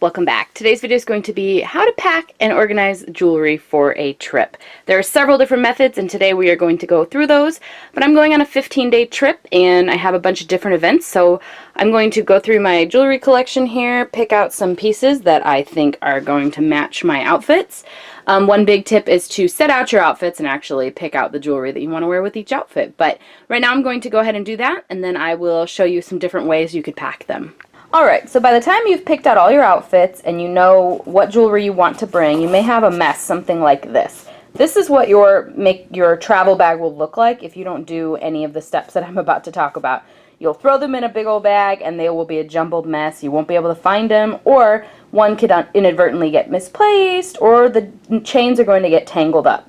welcome back. Today's video is going to be how to pack and organize jewelry for a trip. There are several different methods and today we are going to go through those, but I'm going on a 15-day trip and I have a bunch of different events, so I'm going to go through my jewelry collection here, pick out some pieces that I think are going to match my outfits. One big tip is to set out your outfits and actually pick out the jewelry that you want to wear with each outfit, but right now I'm going to go ahead and do that and then I will show you some different ways you could pack them. Alright, so by the time you've picked out all your outfits and you know what jewelry you want to bring, you may have a mess, something like this. This is what your travel bag will look like if you don't do any of the steps that I'm about to talk about. You'll throw them in a big old bag and they will be a jumbled mess. You won't be able to find them, or one could inadvertently get misplaced, or the chains are going to get tangled up.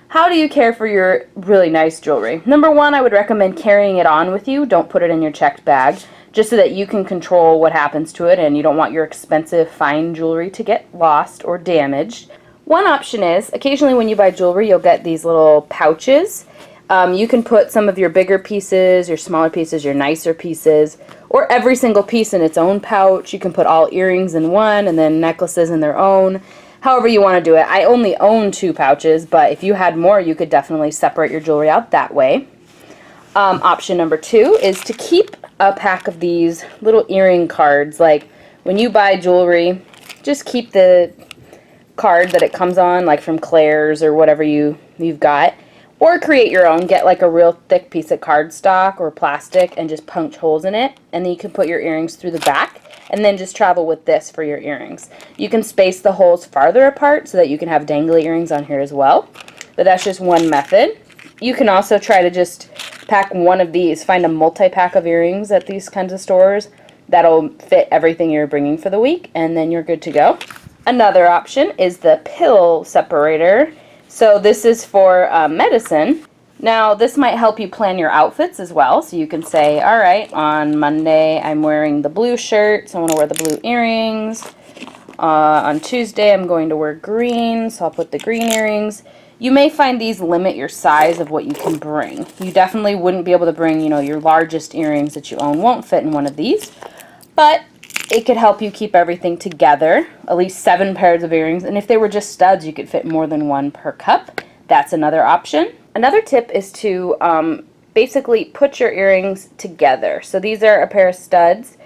How do you care for your really nice jewelry? Number one, I would recommend carrying it on with you. Don't put it in your checked bag, just so that you can control what happens to it and you don't want your expensive fine jewelry to get lost or damaged. One option is, occasionally when you buy jewelry, you'll get these little pouches. You can put some of your bigger pieces, your smaller pieces, your nicer pieces, or every single piece in its own pouch. You can put all earrings in one and then necklaces in their own. However you want to do it. I only own 2 pouches, but if you had more, you could definitely separate your jewelry out that way. Option number 2 is to keep a pack of these little earring cards. Like when you buy jewelry, just keep the card that it comes on, like from Claire's or whatever you've got, or create your own. Get like a real thick piece of cardstock or plastic and just punch holes in it, and then you can put your earrings through the back and then just travel with this for your earrings. You can space the holes farther apart so that you can have dangly earrings on here as well, but that's just one method. You can also try to just pack one of these. Find a multi-pack of earrings at these kinds of stores. That'll fit everything you're bringing for the week, and then you're good to go. Another option is the pill separator. So this is for medicine. Now this might help you plan your outfits as well. So you can say, alright, on Monday I'm wearing the blue shirt, so I want to wear the blue earrings. On Tuesday I'm going to wear green, so I'll put the green earrings. You may find these limit your size of what you can bring. You definitely wouldn't be able to bring, your largest earrings that you own won't fit in one of these, but it could help you keep everything together. At least 7 pairs of earrings, and if they were just studs, you could fit more than one per cup. That's another option. Another tip is to basically put your earrings together. So these are a pair of studs,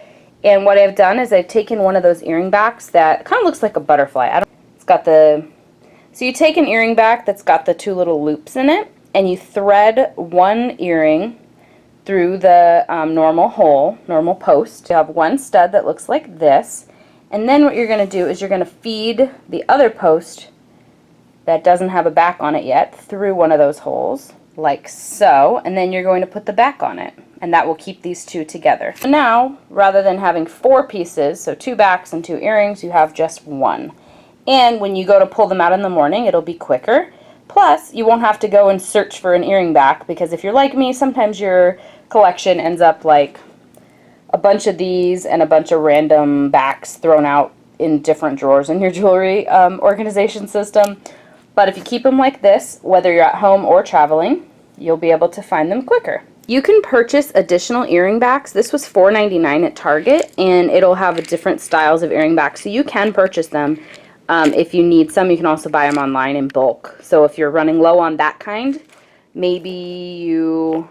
and what I've done is I've taken one of those earring backs that kind of looks like a butterfly. So you take an earring back that's got the 2 little loops in it, and you thread one earring through the normal post. You have one stud that looks like this, and then what you're going to do is you're going to feed the other post that doesn't have a back on it yet through one of those holes, like so, and then you're going to put the back on it, and that will keep these 2 together. So now, rather than having 4 pieces, so 2 backs and 2 earrings, you have just 1. And when you go to pull them out in the morning, it'll be quicker. Plus, you won't have to go and search for an earring back, because if you're like me, sometimes your collection ends up like a bunch of these and a bunch of random backs thrown out in different drawers in your jewelry organization system. But if you keep them like this, whether you're at home or traveling, you'll be able to find them quicker. You can purchase additional earring backs. This was $4.99 at Target, and it'll have different styles of earring backs, so you can purchase them. If you need some, you can also buy them online in bulk. So if you're running low on that kind, maybe you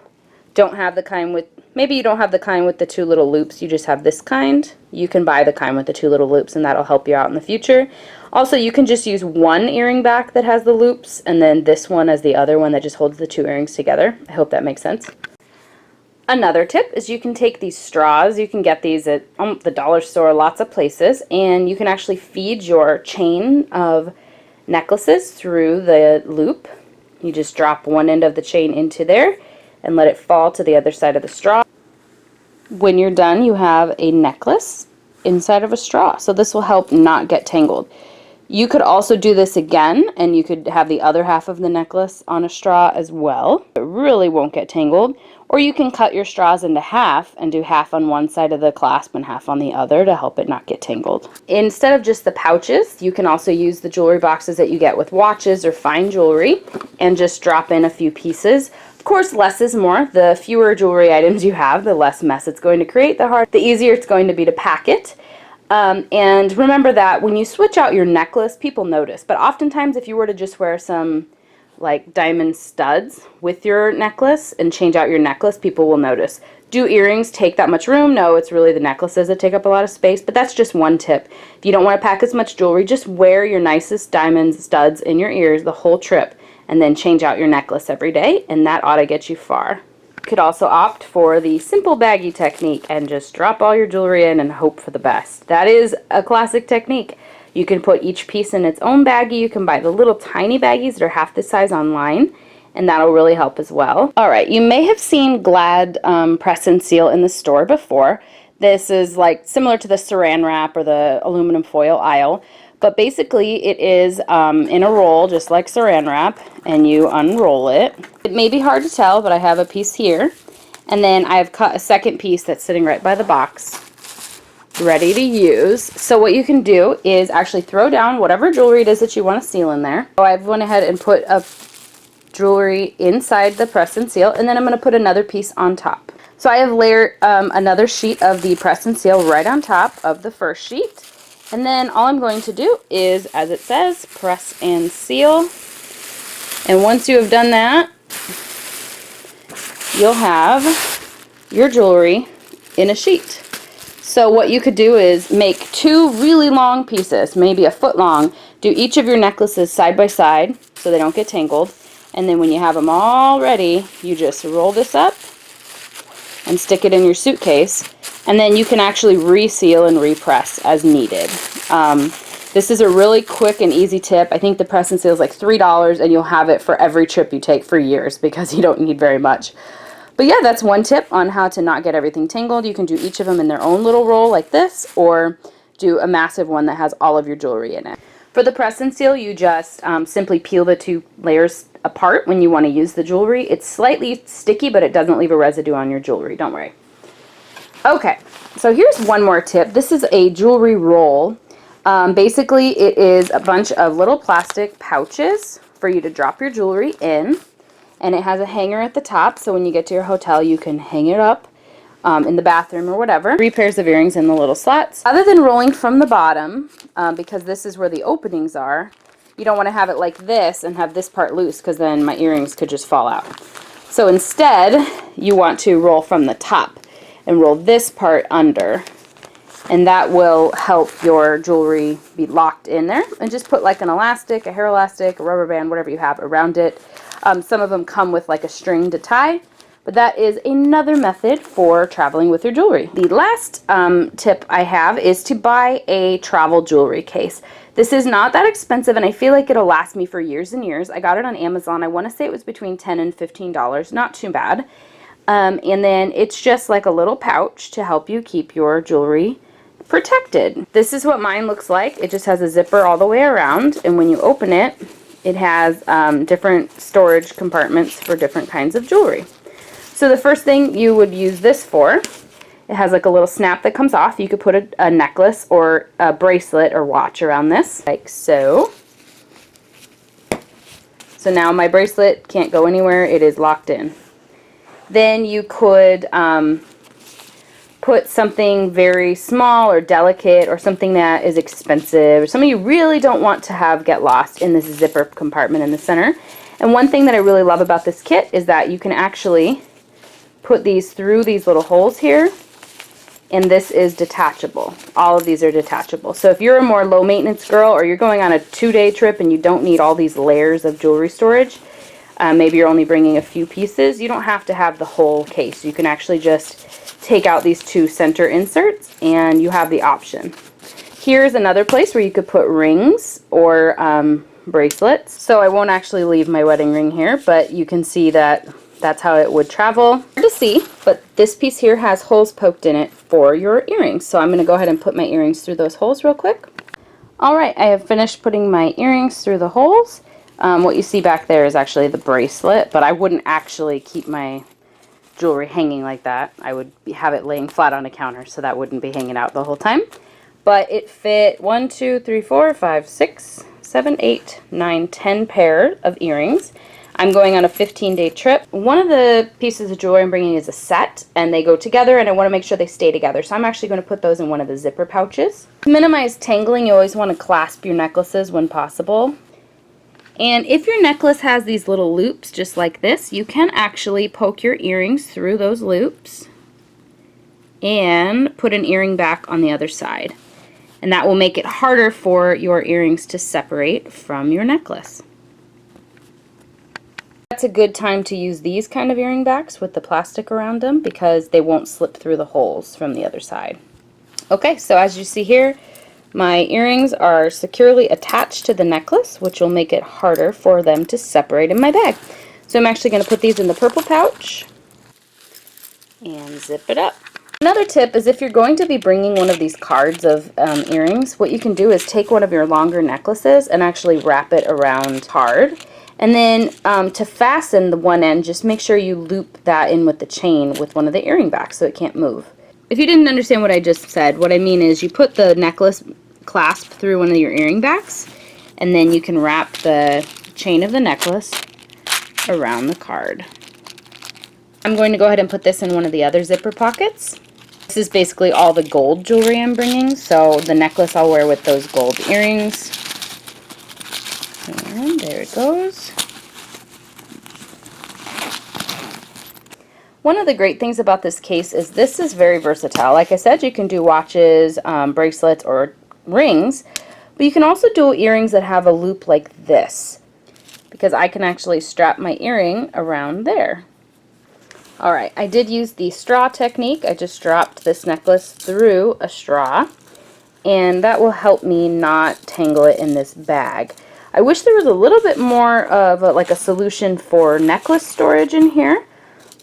don't have the kind with the 2 little loops, you just have this kind. You can buy the kind with the 2 little loops, and that'll help you out in the future. Also, you can just use one earring back that has the loops, and then this one as the other one that just holds the 2 earrings together. I hope that makes sense. Another tip is you can take these straws. You can get these at the dollar store, lots of places, and you can actually feed your chain of necklaces through the loop. You just drop one end of the chain into there and let it fall to the other side of the straw. When you're done, you have a necklace inside of a straw, so this will help not get tangled. You could also do this again, and you could have the other half of the necklace on a straw as well. It really won't get tangled. Or you can cut your straws into half and do half on one side of the clasp and half on the other to help it not get tangled. Instead of just the pouches, you can also use the jewelry boxes that you get with watches or fine jewelry and just drop in a few pieces. Of course, less is more. The fewer jewelry items you have, the less mess it's going to create. The easier it's going to be to pack it. And remember that when you switch out your necklace, people notice. But oftentimes if you were to just wear some like diamond studs with your necklace and change out your necklace, people will notice. Do earrings take that much room? No, it's really the necklaces that take up a lot of space, but that's just one tip. If you don't want to pack as much jewelry, just wear your nicest diamond studs in your ears the whole trip and then change out your necklace every day, and that ought to get you far. You could also opt for the simple baggie technique and just drop all your jewelry in and hope for the best. That is a classic technique. You can put each piece in its own baggie. You can buy the little tiny baggies that are half this size online, and that'll really help as well. Alright, you may have seen Glad press and seal in the store before. This is like similar to the saran wrap or the aluminum foil aisle, but basically it is in a roll just like saran wrap, and you unroll it. It may be hard to tell, but I have a piece here, and then I've cut a second piece that's sitting right by the box, ready to use. So what you can do is actually throw down whatever jewelry it is that you want to seal in there. So I've went ahead and put a jewelry inside the press and seal, and then I'm going to put another piece on top. So I have layered another sheet of the press and seal right on top of the first sheet, and then all I'm going to do is, as it says, press and seal. And once you have done that, you'll have your jewelry in a sheet. So what you could do is make two really long pieces, maybe a foot long. Do each of your necklaces side by side so they don't get tangled. And then when you have them all ready, you just roll this up and stick it in your suitcase. And then you can actually reseal and repress as needed. This is a really quick and easy tip. I think the press and seal is like $3, and you'll have it for every trip you take for years because you don't need very much. But yeah, that's one tip on how to not get everything tangled. You can do each of them in their own little roll like this, or do a massive one that has all of your jewelry in it. For the press and seal, you just simply peel the two layers apart when you want to use the jewelry. It's slightly sticky, but it doesn't leave a residue on your jewelry, don't worry. Okay, so here's one more tip. This is a jewelry roll. Basically, it is a bunch of little plastic pouches for you to drop your jewelry in. And it has a hanger at the top, so when you get to your hotel, you can hang it up in the bathroom or whatever. 3 pairs of earrings in the little slots. Other than rolling from the bottom, because this is where the openings are, you don't want to have it like this and have this part loose, because then my earrings could just fall out. So instead, you want to roll from the top and roll this part under, and that will help your jewelry be locked in there. And just put like an elastic, a hair elastic, a rubber band, whatever you have around it. Some of them come with like a string to tie, but that is another method for traveling with your jewelry. The last tip I have is to buy a travel jewelry case. This is not that expensive, and I feel like it'll last me for years and years. I got it on Amazon. I want to say it was between $10 and $15, not too bad. And then it's just like a little pouch to help you keep your jewelry protected. This is what mine looks like. It just has a zipper all the way around, and when you open it, it has different storage compartments for different kinds of jewelry. So the first thing you would use this for, it has like a little snap that comes off. You could put a necklace or a bracelet or watch around this, like so. So now my bracelet can't go anywhere. It is locked in. Then you could put something very small or delicate or something that is expensive or something you really don't want to have get lost in this zipper compartment in the center. And one thing that I really love about this kit is that you can actually put these through these little holes here, and this is detachable. All of these are detachable. So if you're a more low maintenance girl, or you're going on a 2-day trip and you don't need all these layers of jewelry storage, maybe you're only bringing a few pieces, you don't have to have the whole case. You can actually just take out these 2 center inserts and you have the option. Here's another place where you could put rings or bracelets. So I won't actually leave my wedding ring here, but you can see that that's how it would travel. Hard to see, but this piece here has holes poked in it for your earrings. So I'm going to go ahead and put my earrings through those holes real quick. Alright, I have finished putting my earrings through the holes. What you see back there is actually the bracelet, but I wouldn't actually keep my jewelry hanging like that. I would have it laying flat on a counter, so that wouldn't be hanging out the whole time. But it fit 1, 2, 3, 4, 5, 6, 7, 8, 9, 10 pair of earrings. I'm going on a 15-day trip. One of the pieces of jewelry I'm bringing is a set, and they go together, and I want to make sure they stay together. So I'm actually going to put those in one of the zipper pouches. To minimize tangling, you always want to clasp your necklaces when possible. And if your necklace has these little loops just like this, you can actually poke your earrings through those loops and put an earring back on the other side. And that will make it harder for your earrings to separate from your necklace. That's a good time to use these kind of earring backs with the plastic around them because they won't slip through the holes from the other side. Okay, so as you see here, my earrings are securely attached to the necklace, which will make it harder for them to separate in my bag. So I'm actually going to put these in the purple pouch and zip it up. Another tip is if you're going to be bringing one of these cards of earrings, what you can do is take one of your longer necklaces and actually wrap it around hard. And then to fasten the one end, just make sure you loop that in with the chain with one of the earring backs so it can't move. If you didn't understand what I just said, what I mean is you put the necklace clasp through one of your earring backs, and then you can wrap the chain of the necklace around the card. I'm going to go ahead and put this in one of the other zipper pockets. This is basically all the gold jewelry I'm bringing, so the necklace I'll wear with those gold earrings. And there it goes. One of the great things about this case is this is very versatile. Like I said, you can do watches, bracelets, or rings, but you can also do earrings that have a loop like this, because I can actually strap my earring around there. Alright, I did use the straw technique. I just dropped this necklace through a straw, and that will help me not tangle it in this bag. I wish there was a little bit more of like a solution for necklace storage in here,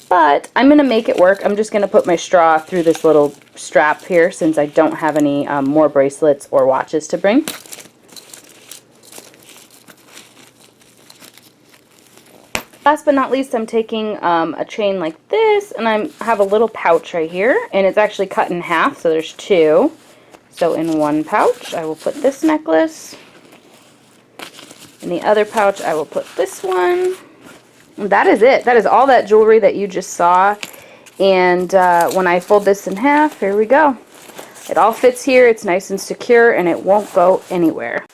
but I'm going to make it work. I'm just going to put my straw through this little strap here since I don't have any more bracelets or watches to bring. Last but not least, I'm taking a chain like this, and I have a little pouch right here, and it's actually cut in half, so there's two. So in one pouch, I will put this necklace. In the other pouch, I will put this one. And that is it. That is all that jewelry that you just saw. And when I fold this in half, here we go. It all fits here. It's nice and secure, and it won't go anywhere.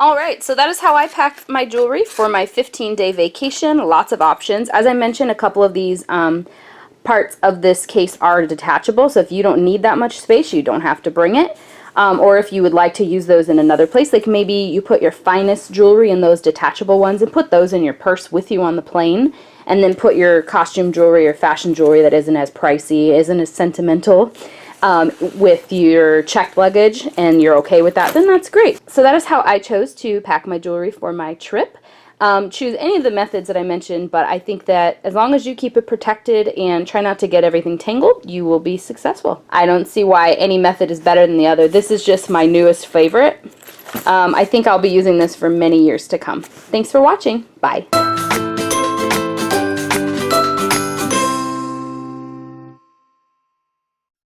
Alright, so that is how I packed my jewelry for my 15-day vacation. Lots of options. As I mentioned, a couple of these parts of this case are detachable, so if you don't need that much space, you don't have to bring it. Or if you would like to use those in another place, like maybe you put your finest jewelry in those detachable ones and put those in your purse with you on the plane, and then put your costume jewelry or fashion jewelry that isn't as pricey, isn't as sentimental, with your checked luggage, and you're okay with that, then that's great. So that is how I chose to pack my jewelry for my trip. Choose any of the methods that I mentioned, but I think that as long as you keep it protected and try not to get everything tangled, you will be successful. I don't see why any method is better than the other. This is just my newest favorite. I think I'll be using this for many years to come. Thanks for watching. Bye.